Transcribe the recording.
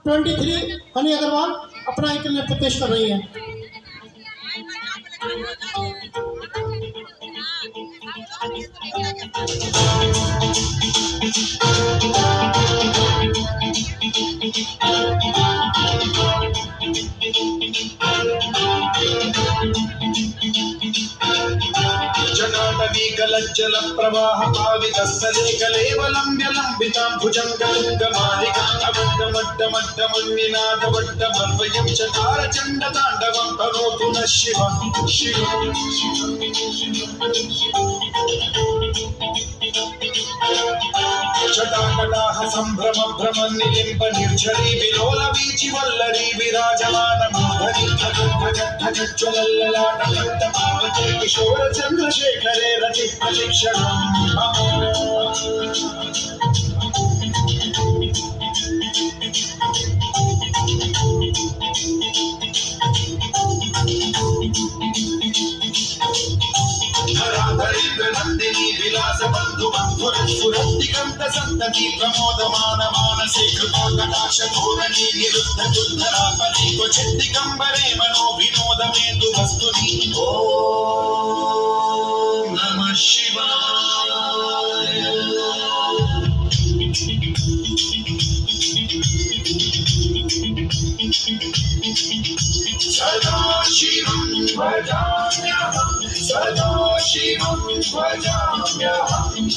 23 हनी अग्रवाल अपना एक नृत्य पेश कर रही है। जनाटवीकलज्जल प्रवाह पावितस्थले कलेवलम्ब्य लम्बितां भुजङ्गलिङ्गमालिकामड्डमड्डमड्डमन्निनादवड्डमर्वयं चकार चण्डताण्डवं करोतु नः शिवं जटाकटाह सम्भ्रम भ्रमन्निलिम्ब निर्झरी विलोल वीचि वल्लरी विराजमान मूर्धनि धगज्ज्वलल्ललाटकण्ठपावते किशोर चन्द्रशेखरे रचित्तशिक्षणम् धराधरेन्द्र नन्दिनी विलास बन्धु बन्धुर सुरन्दिगन्त सन्तति प्रमोदमान मानसे कृपा कटाक्ष धोरणी निरुद्ध दुर्धरापरि क्वचित् दिगम्बरे मनो विनोद मेन्दु वस्तुनि ॐ नमः शिवाय। सदा शिवं भजाम्यहं सदा शिवं भजाम्यहम्।